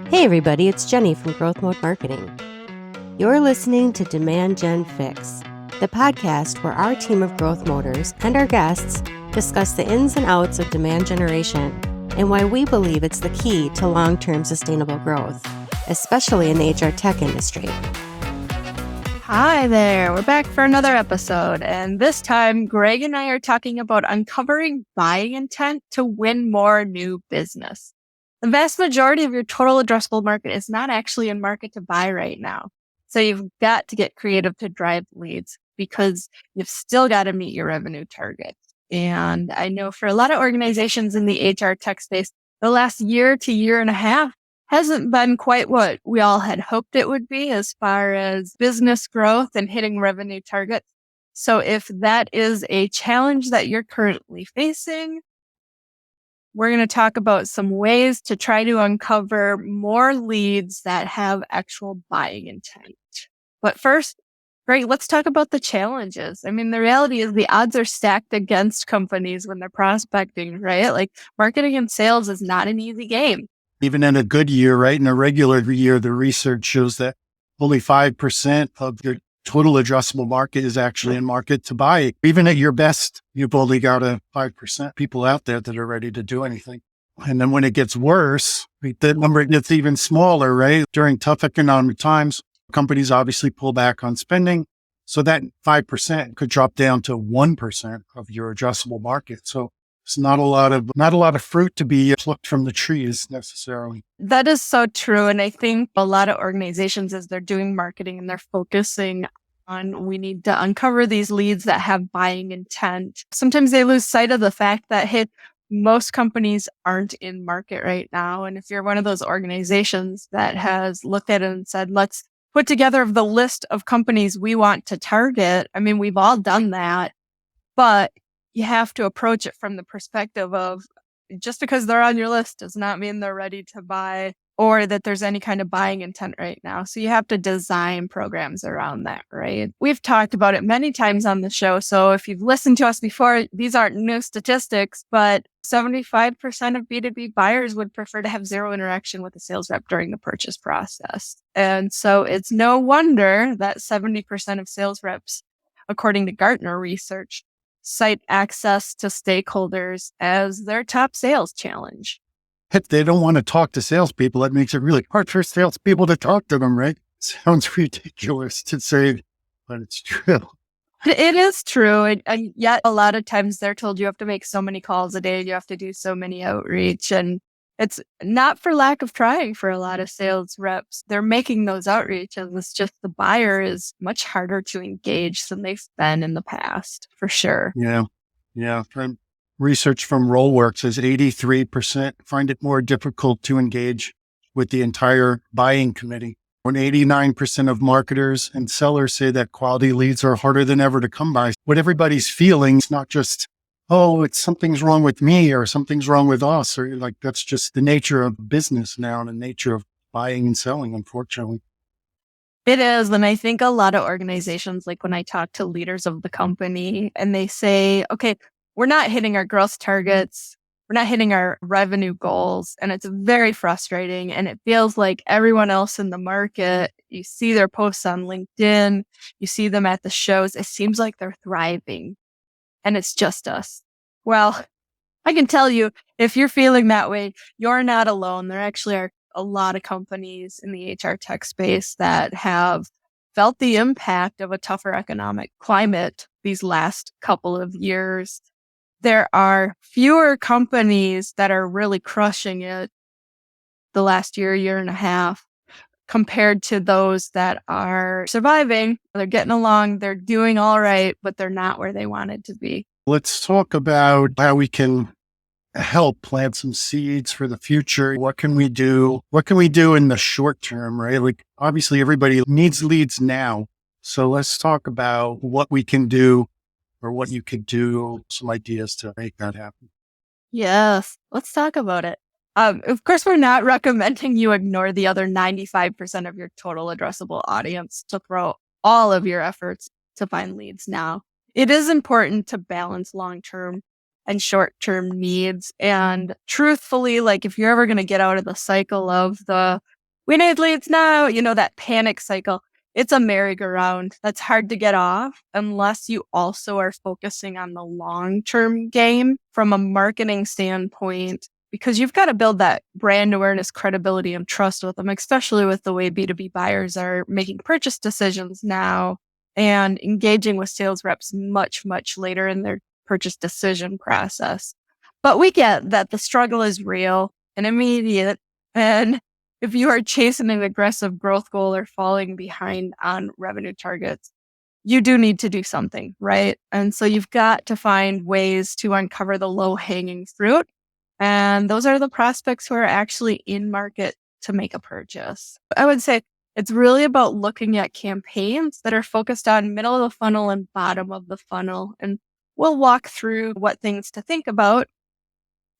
Hey everybody, it's Jenny from GrowthMode Marketing. You're listening to Demand Gen Fix, the podcast where our team of growth moders and our guests discuss the ins and outs of demand generation and why we believe it's the key to long-term sustainable growth, especially in the HR tech industry. Hi there, we're back for another episode, and this time Greg and I are talking about uncovering buying intent to win more new business. The vast majority of your total addressable market is not actually in market to buy right now. So you've got to get creative to drive leads because you've still got to meet your revenue targets. And I know for a lot of organizations in the HR tech space, the last year to year and a half hasn't been quite what we all had hoped it would be as far as business growth and hitting revenue targets. So if that is a challenge that you're currently facing, we're going to talk about some ways to try to uncover more leads that have actual buying intent. But first, Greg, let's talk about the challenges. I mean, the reality is the odds are stacked against companies when they're prospecting, right? Like marketing and sales is not an easy game. Even in a good year, right? In a regular year, the research shows that only 5% of your total addressable market is actually in market to buy. Even at your best, you've only got a 5% people out there that are ready to do anything. And then when it gets worse, the number gets even smaller, right? During tough economic times, companies obviously pull back on spending. So that 5% could drop down to 1% of your addressable market. So it's not a lot of fruit to be plucked from the trees necessarily. That is so true. And I think a lot of organizations, as they're doing marketing and they're focusing on, we need to uncover these leads that have buying intent. Sometimes they lose sight of the fact that, hey, most companies aren't in market right now. And if you're one of those organizations that has looked at it and said, let's put together the list of companies we want to target. I mean, we've all done that, but you have to approach it from the perspective of just because they're on your list does not mean they're ready to buy or that there's any kind of buying intent right now. So you have to design programs around that, right? We've talked about it many times on the show. So if you've listened to us before, these aren't new statistics, but 75% of B2B buyers would prefer to have zero interaction with a sales rep during the purchase process. And so it's no wonder that 70% of sales reps, according to Gartner research, cite access to stakeholders as their top sales challenge. If they don't want to talk to salespeople, that makes it really hard for salespeople to talk to them, right? Sounds ridiculous to say, but it's true. It is true. And yet a lot of times they're told you have to make so many calls a day, you have to do so many outreach. And it's not for lack of trying for a lot of sales reps. They're making those outreaches. It's just the buyer is much harder to engage than they've been in the past, for sure. Yeah. Research from Rollwork says 83% find it more difficult to engage with the entire buying committee. When 89% of marketers and sellers say that quality leads are harder than ever to come by. What everybody's feeling is not just, oh, it's something's wrong with me or something's wrong with us, or like that's just the nature of business now and the nature of buying and selling, unfortunately. It is. And I think a lot of organizations, like when I talk to leaders of the company and they say, okay, we're not hitting our growth targets. We're not hitting our revenue goals. And it's very frustrating. And it feels like everyone else in the market, you see their posts on LinkedIn, you see them at the shows. It seems like they're thriving and it's just us. Well, I can tell you, if you're feeling that way, you're not alone. There actually are a lot of companies in the HR tech space that have felt the impact of a tougher economic climate these last couple of years. There are fewer companies that are really crushing it the last year and a half compared to those that are surviving. They're getting along, they're doing all right, but they're not where they wanted to be. Let's talk about how we can help plant some seeds for the future. What can we do? What can we do in the short term, right? Like obviously everybody needs leads now. So let's talk about what we can do or what you could do, some ideas to make that happen. Yes, let's talk about it. Of course, we're not recommending you ignore the other 95% of your total addressable audience to throw all of your efforts to find leads now. It is important to balance long-term and short-term needs. And truthfully, like if you're ever going to get out of the cycle of the we need leads now, that panic cycle. It's a merry-go-round that's hard to get off unless you also are focusing on the long-term game from a marketing standpoint, because you've got to build that brand awareness, credibility, and trust with them, especially with the way B2B buyers are making purchase decisions now and engaging with sales reps much, much later in their purchase decision process. But we get that the struggle is real and immediate. And if you are chasing an aggressive growth goal or falling behind on revenue targets, you do need to do something, right? And so you've got to find ways to uncover the low-hanging fruit. And those are the prospects who are actually in market to make a purchase. I would say it's really about looking at campaigns that are focused on middle of the funnel and bottom of the funnel. And we'll walk through what things to think about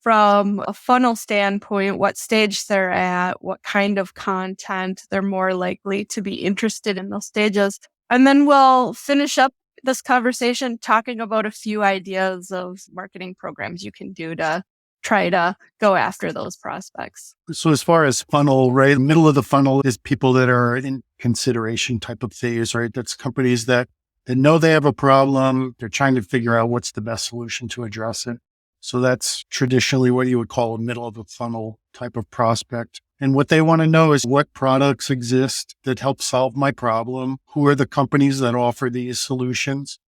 from a funnel standpoint, what stage they're at, what kind of content they're more likely to be interested in those stages. And then we'll finish up this conversation talking about a few ideas of marketing programs you can do to try to go after those prospects. So as far as funnel, right, middle of the funnel is people that are in consideration type of phase, right? That's companies that know they have a problem. They're trying to figure out what's the best solution to address it. So that's traditionally what you would call a middle of the funnel type of prospect. And what they want to know is what products exist that help solve my problem? Who are the companies that offer these solutions?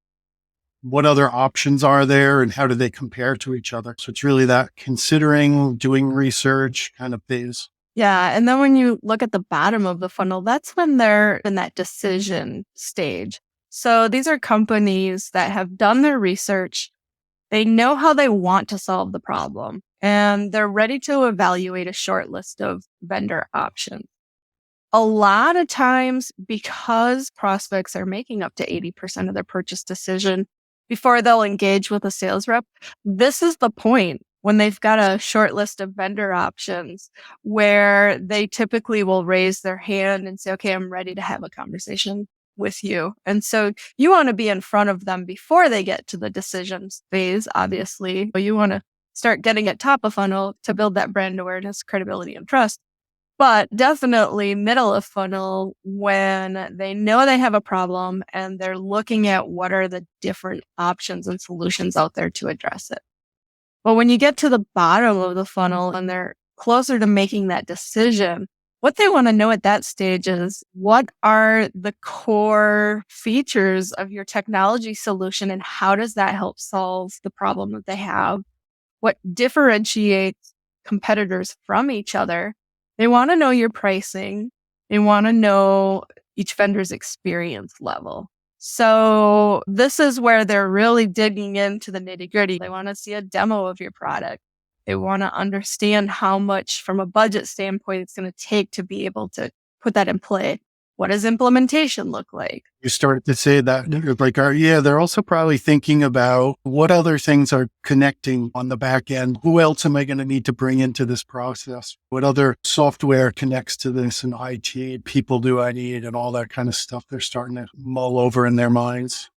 What other options are there and how do they compare to each other? So it's really that considering, doing research kind of phase. Yeah. And then when you look at the bottom of the funnel, that's when they're in that decision stage. So these are companies that have done their research. They know how they want to solve the problem, and they're ready to evaluate a short list of vendor options. A lot of times, because prospects are making up to 80% of their purchase decision before they'll engage with a sales rep, this is the point when they've got a short list of vendor options where they typically will raise their hand and say, okay, I'm ready to have a conversation with you. And so you want to be in front of them before they get to the decisions phase, obviously. You want to start getting at top of funnel to build that brand awareness, credibility, and trust. But definitely middle of funnel when they know they have a problem and they're looking at what are the different options and solutions out there to address it. But when you get to the bottom of the funnel and they're closer to making that decision, what they want to know at that stage is what are the core features of your technology solution and how does that help solve the problem that they have? What differentiates competitors from each other? They want to know your pricing. They want to know each vendor's experience level. So this is where they're really digging into the nitty-gritty. They want to see a demo of your product. They want to understand how much, from a budget standpoint, it's going to take to be able to put that in play. What does implementation look like? You started to say that, like, they're also probably thinking about what other things are connecting on the back end. Who else am I going to need to bring into this process? What other software connects to this and IT people do I need and all that kind of stuff they're starting to mull over in their minds.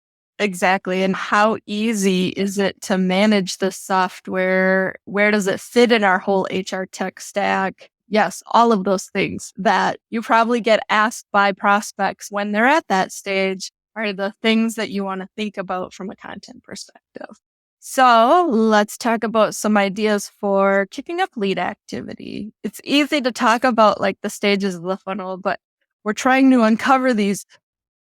Exactly. And how easy is it to manage the software? Where does it fit in our whole HR tech stack? Yes, all of those things that you probably get asked by prospects when they're at that stage are the things that you want to think about from a content perspective. So let's talk about some ideas for kicking up lead activity. It's easy to talk about like the stages of the funnel, but we're trying to uncover these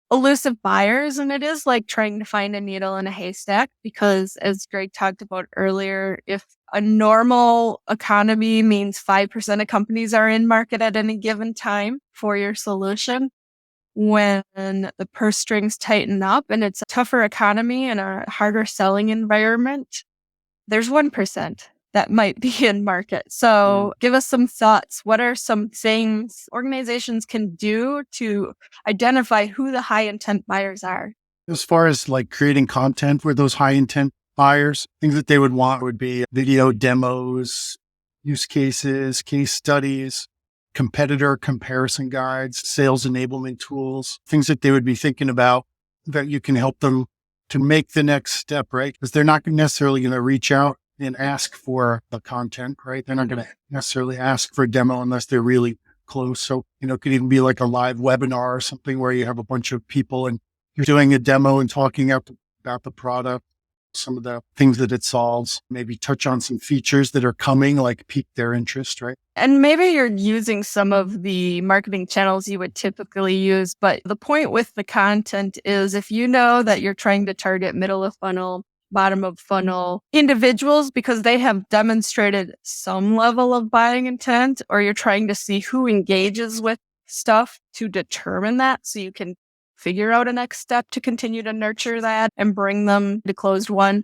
elusive buyers, and it is like trying to find a needle in a haystack because, as Greg talked about earlier, if a normal economy means 5% of companies are in market at any given time for your solution, when the purse strings tighten up and it's a tougher economy and a harder selling environment, there's 1% that might be in market. So give us some thoughts. What are some things organizations can do to identify who the high intent buyers are? As far as like creating content for those high intent buyers, things that they would want would be video demos, use cases, case studies, competitor comparison guides, sales enablement tools, things that they would be thinking about that you can help them to make the next step, right? Because they're not necessarily going to reach out and ask for the content, right? They're not going to necessarily ask for a demo unless they're really close. So, it could even be like a live webinar or something where you have a bunch of people and you're doing a demo and talking about the product, some of the things that it solves, maybe touch on some features that are coming, like pique their interest, right? And maybe you're using some of the marketing channels you would typically use, but the point with the content is if you know that you're trying to target middle of funnel, bottom of funnel individuals because they have demonstrated some level of buying intent, or you're trying to see who engages with stuff to determine that so you can figure out a next step to continue to nurture that and bring them to closed won,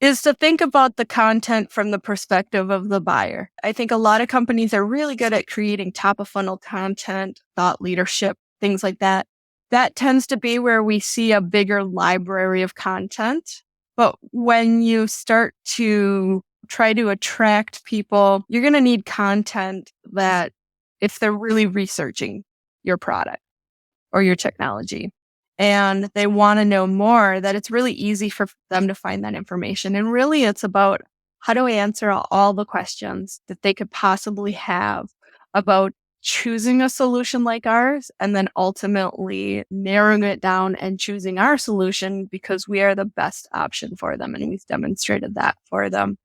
is to think about the content from the perspective of the buyer. I think a lot of companies are really good at creating top of funnel content, thought leadership, things like that. That tends to be where we see a bigger library of content. But when you start to try to attract people, you're going to need content that if they're really researching your product or your technology and they want to know more, that it's really easy for them to find that information. And really it's about how do I answer all the questions that they could possibly have about choosing a solution like ours and then ultimately narrowing it down and choosing our solution because we are the best option for them. And we've demonstrated that for them.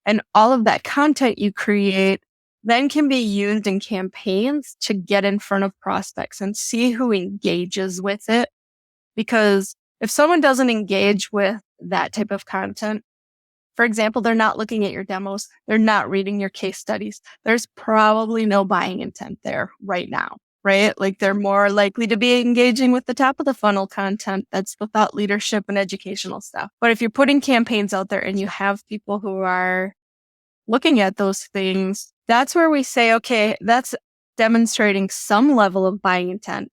And all of that content you create then can be used in campaigns to get in front of prospects and see who engages with it. Because if someone doesn't engage with that type of content, for example, they're not looking at your demos, they're not reading your case studies, there's probably no buying intent there right now, right? Like they're more likely to be engaging with the top of the funnel content. That's the thought leadership and educational stuff. But if you're putting campaigns out there and you have people who are looking at those things, that's where we say, okay, that's demonstrating some level of buying intent.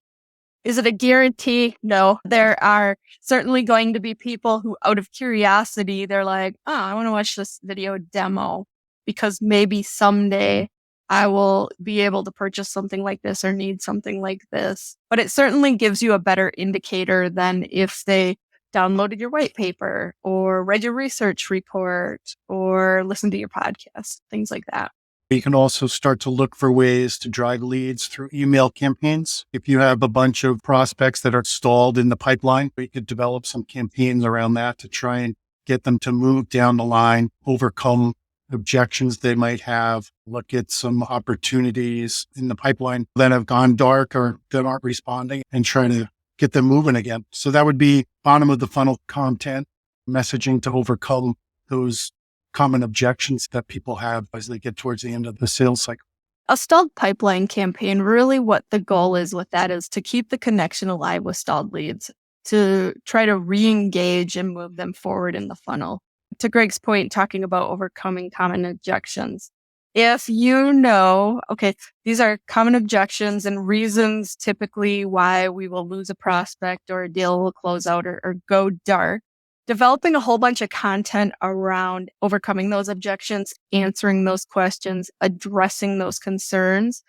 Is it a guarantee? No. There are certainly going to be people who, out of curiosity, they're like, oh, I want to watch this video demo because maybe someday I will be able to purchase something like this or need something like this. But it certainly gives you a better indicator than if they downloaded your white paper or read your research report or listened to your podcast, things like that. You can also start to look for ways to drive leads through email campaigns. If you have a bunch of prospects that are stalled in the pipeline, you could develop some campaigns around that to try and get them to move down the line, overcome objections they might have, look at some opportunities in the pipeline that have gone dark or that aren't responding and try to get them moving again. So that would be bottom of the funnel content, messaging to overcome those common objections that people have as they get towards the end of the sales cycle. A stalled pipeline campaign, really what the goal is with that is to keep the connection alive with stalled leads, to try to re-engage and move them forward in the funnel. To Greg's point, talking about overcoming common objections. If you know, okay, these are common objections and reasons typically why we will lose a prospect or a deal will close out or go dark, developing a whole bunch of content around overcoming those objections, answering those questions, addressing those concerns,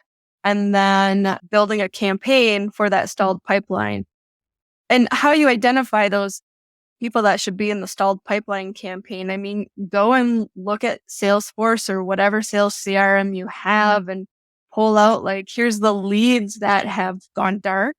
and then building a campaign for that stalled pipeline. And how you identify those people that should be in the stalled pipeline campaign. I mean, go and look at Salesforce or whatever sales CRM you have and pull out like, here's the leads that have gone dark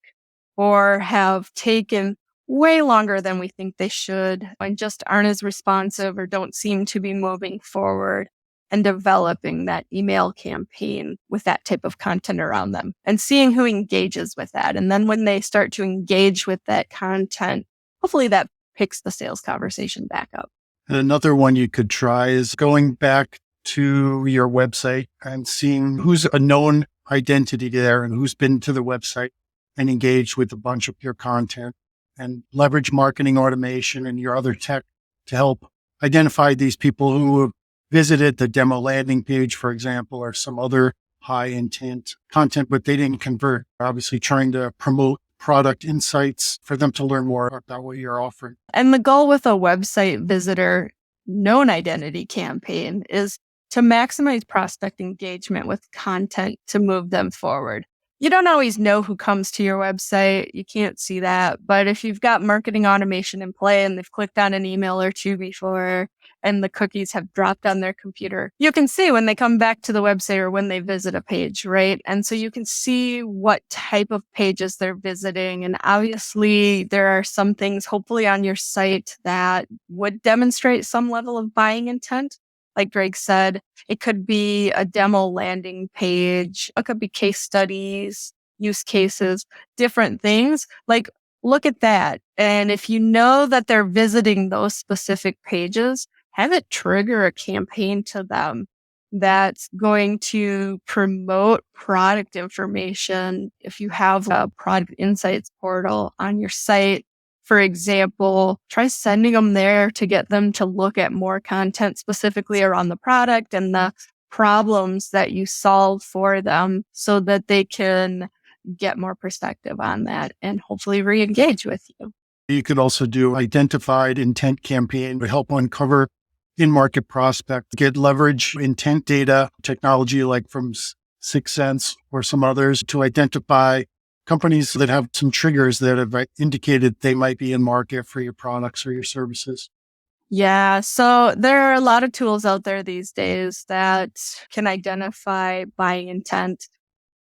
or have taken way longer than we think they should and just aren't as responsive or don't seem to be moving forward, and developing that email campaign with that type of content around them and seeing who engages with that. And then when they start to engage with that content, hopefully that picks the sales conversation back up. Another one you could try is going back to your website and seeing who's a known identity there and who's been to the website and engaged with a bunch of your content, and leverage marketing automation and your other tech to help identify these people who have visited the demo landing page, for example, or some other high intent content, but they didn't convert. Obviously trying to promote product insights for them to learn more about what you're offering. And the goal with a website visitor known identity campaign is to maximize prospect engagement with content to move them forward. You don't always know who comes to your website. You can't see that. But if you've got marketing automation in play and they've clicked on an email or two before and the cookies have dropped on their computer, you can see when they come back to the website or when they visit a page, right? And so you can see what type of pages they're visiting. And obviously there are some things hopefully on your site that would demonstrate some level of buying intent. Like Greg said, it could be a demo landing page. It could be case studies, use cases, different things. Like, look at that. And if you know that they're visiting those specific pages, have it trigger a campaign to them that's going to promote product information. If you have a product insights portal on your site, for example, try sending them there to get them to look at more content specifically around the product and the problems that you solve for them so that they can get more perspective on that and hopefully re-engage with you. You could also do identified intent campaign to help uncover in-market prospect, get leverage intent data technology like from 6sense or some others to identify companies that have some triggers that have indicated they might be in market for your products or your services. Yeah, so there are a lot of tools out there these days that can identify buying intent.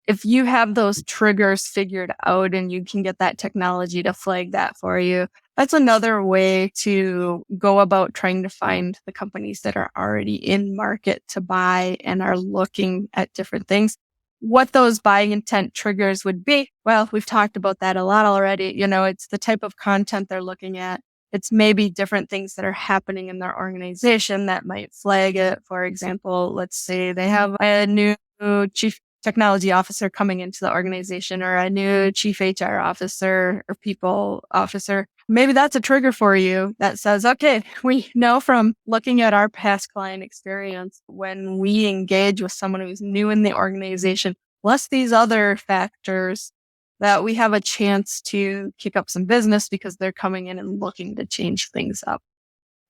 If you have those triggers figured out and you can get that technology to flag that for you, that's another way to go about trying to find the companies that are already in market to buy and are looking at different things. What those buying intent triggers would be, well, we've talked about that a lot already. It's the type of content they're looking at. It's maybe different things that are happening in their organization that might flag it. For example, let's say they have a new chief technology officer coming into the organization or a new chief HR officer or people officer. Maybe that's a trigger for you that says, okay, we know from looking at our past client experience, when we engage with someone who's new in the organization, plus these other factors, that we have a chance to kick up some business because they're coming in and looking to change things up.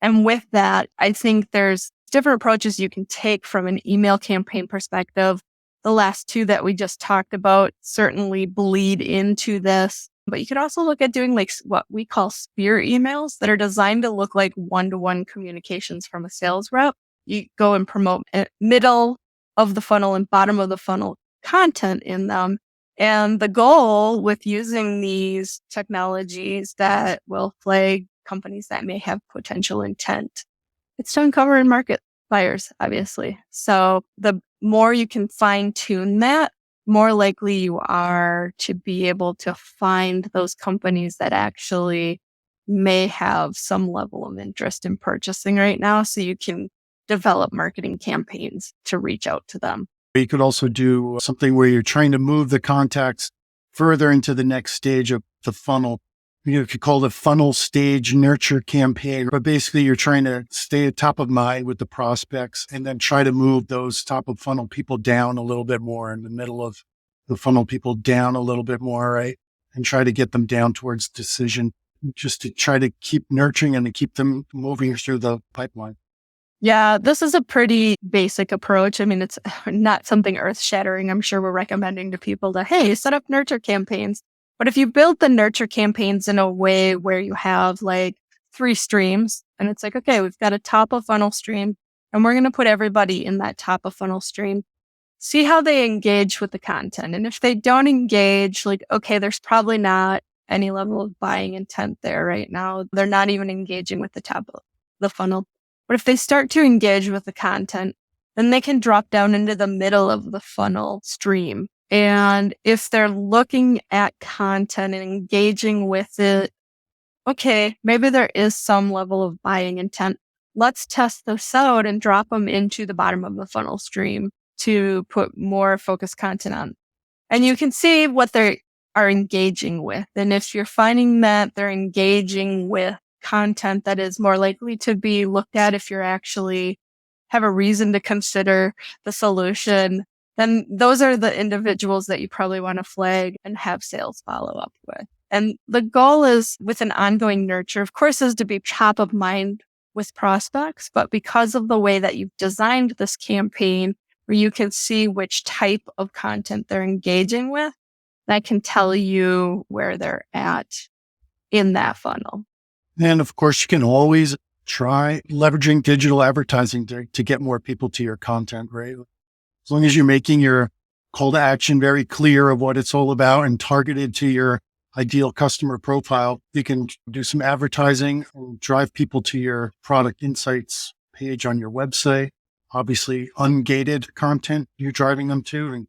And with that, I think there's different approaches you can take from an email campaign perspective. The last two that we just talked about certainly bleed into this. But you could also look at doing like what we call spear emails that are designed to look like one-to-one communications from a sales rep. You go and promote middle of the funnel and bottom of the funnel content in them. And the goal with using these technologies that will flag companies that may have potential intent, it's to uncover and market buyers, obviously. So the more you can fine tune that, more likely you are to be able to find those companies that actually may have some level of interest in purchasing right now. So you can develop marketing campaigns to reach out to them. You could also do something where you're trying to move the contacts further into the next stage of the funnel. You could call it funnel stage nurture campaign, but basically you're trying to stay at top of mind with the prospects and then try to move those top of funnel people down a little bit more, in the middle of the funnel people down a little bit more, right? And try to get them down towards decision, just to try to keep nurturing and to keep them moving through the pipeline. Yeah, this is a pretty basic approach. I mean, it's not something earth-shattering. I'm sure we're recommending to people to, hey, set up nurture campaigns. But if you build the nurture campaigns in a way where you have like 3 streams, and it's like, okay, we've got a top of funnel stream, and we're going to put everybody in that top of funnel stream. See how they engage with the content. And if they don't engage, like, okay, there's probably not any level of buying intent there right now. They're not even engaging with the top of the funnel. But if they start to engage with the content, then they can drop down into the middle of the funnel stream. And if they're looking at content and engaging with it, okay, maybe there is some level of buying intent. Let's test this out and drop them into the bottom of the funnel stream to put more focused content on. And you can see what they are engaging with. And if you're finding that they're engaging with content that is more likely to be looked at if you're actually have a reason to consider the solution, then those are the individuals that you probably want to flag and have sales follow up with. And the goal is with an ongoing nurture, of course, is to be top of mind with prospects. But because of the way that you've designed this campaign, where you can see which type of content they're engaging with, that can tell you where they're at in that funnel. And of course, you can always try leveraging digital advertising to get more people to your content, right? As long as you're making your call to action very clear of what it's all about and targeted to your ideal customer profile, you can do some advertising and drive people to your product insights page on your website. Obviously, ungated content you're driving them to and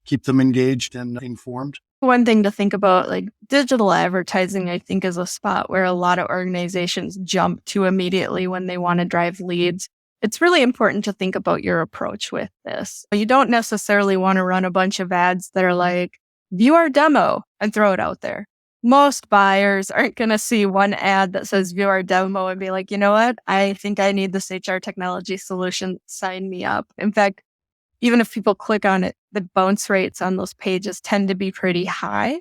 keep them engaged and informed. One thing to think about, like digital advertising, I think is a spot where a lot of organizations jump to immediately when they want to drive leads. It's really important to think about your approach with this. You don't necessarily want to run a bunch of ads that are like, view our demo and throw it out there. Most buyers aren't going to see one ad that says view our demo and be like, you know what? I think I need this HR technology solution. Sign me up. In fact, even if people click on it, the bounce rates on those pages tend to be pretty high.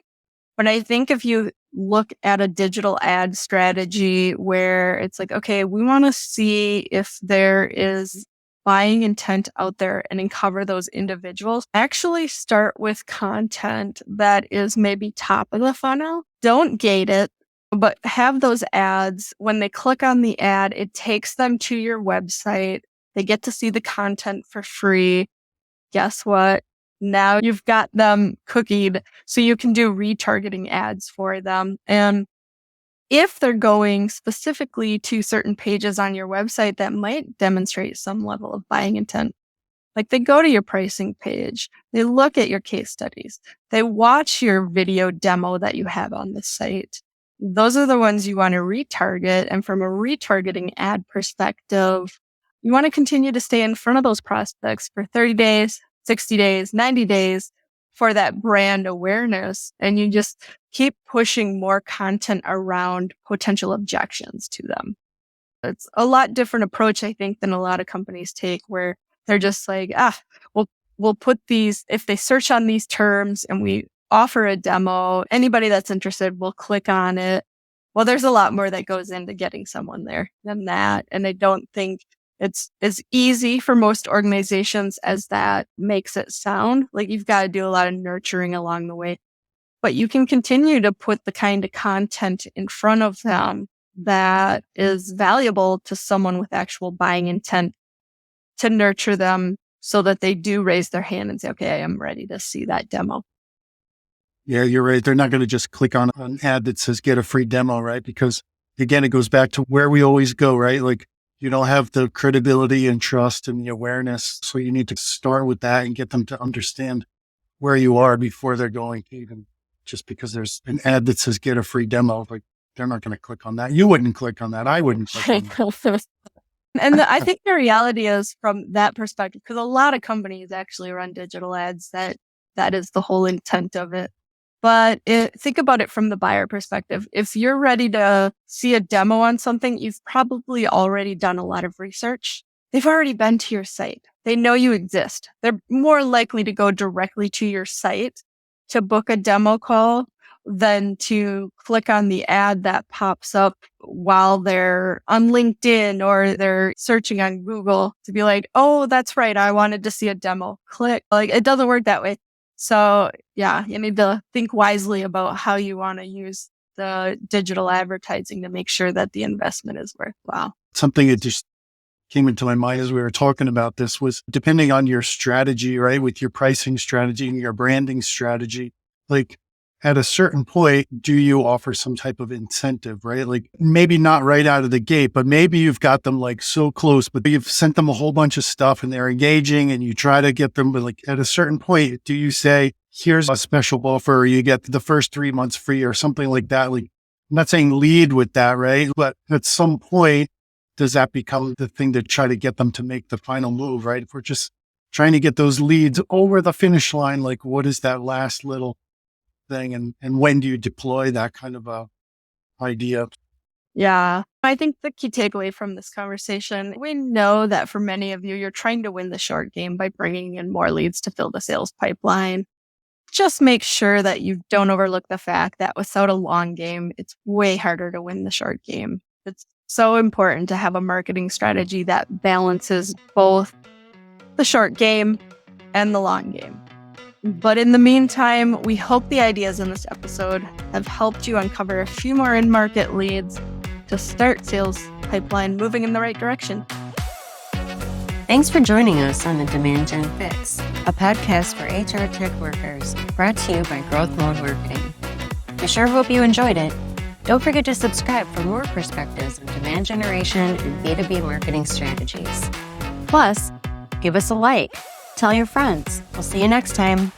But I think if you look at a digital ad strategy where it's like, okay, we want to see if there is buying intent out there and uncover those individuals, actually start with content that is maybe top of the funnel. Don't gate it, but have those ads. When they click on the ad, it takes them to your website. They get to see the content for free. Guess what? Now you've got them cookied, so you can do retargeting ads for them. And if they're going specifically to certain pages on your website that might demonstrate some level of buying intent, like they go to your pricing page, they look at your case studies, they watch your video demo that you have on the site, those are the ones you want to retarget. And from a retargeting ad perspective, you want to continue to stay in front of those prospects for 30 days, 60 days, 90 days for that brand awareness. And you just keep pushing more content around potential objections to them. It's a lot different approach, I think, than a lot of companies take, where they're just like, we'll put these, if they search on these terms and we offer a demo, anybody that's interested will click on it. Well, there's a lot more that goes into getting someone there than that. And I don't think it's as easy for most organizations as that makes it sound. Like you've got to do a lot of nurturing along the way, but you can continue to put the kind of content in front of them that is valuable to someone with actual buying intent to nurture them so that they do raise their hand and say, okay, I am ready to see that demo. Yeah, you're right. They're not going to just click on an ad that says get a free demo, right? Because again, it goes back to where we always go, right? Like you don't have the credibility and trust and the awareness. So you need to start with that and get them to understand where you are before they're going to even just because there's an ad that says get a free demo. Like they're not going to click on that. You wouldn't click on that. I wouldn't click on that. And I think the reality is from that perspective, because a lot of companies actually run digital ads, that is the whole intent of it. But think about it from the buyer perspective. If you're ready to see a demo on something, you've probably already done a lot of research. They've already been to your site. They know you exist. They're more likely to go directly to your site to book a demo call than to click on the ad that pops up while they're on LinkedIn or they're searching on Google to be like, oh, that's right, I wanted to see a demo. Click. Like it doesn't work that way. So yeah, you need to think wisely about how you want to use the digital advertising to make sure that the investment is worthwhile. Something that just came into my mind as we were talking about this was depending on your strategy, right? With your pricing strategy and your branding strategy, like at a certain point, do you offer some type of incentive, right? Like maybe not right out of the gate, but maybe you've got them like so close, but you've sent them a whole bunch of stuff and they're engaging and you try to get them, but like at a certain point, do you say, here's a special offer or you get the first 3 months free or something like that? Like I'm not saying lead with that, right? But at some point, does that become the thing to try to get them to make the final move, right? If we're just trying to get those leads over the finish line, like what is that last little thing? And when do you deploy that kind of a idea? Yeah, I think the key takeaway from this conversation, we know that for many of you, you're trying to win the short game by bringing in more leads to fill the sales pipeline. Just make sure that you don't overlook the fact that without a long game, it's way harder to win the short game. It's so important to have a marketing strategy that balances both the short game and the long game. But in the meantime, we hope the ideas in this episode have helped you uncover a few more in-market leads to start sales pipeline moving in the right direction. Thanks for joining us on the Demand Gen Fix, a podcast for HR tech workers, brought to you by GrowthMode Marketing. We sure hope you enjoyed it. Don't forget to subscribe for more perspectives on demand generation and B2B marketing strategies. Plus, give us a like. Tell your friends. We'll see you next time.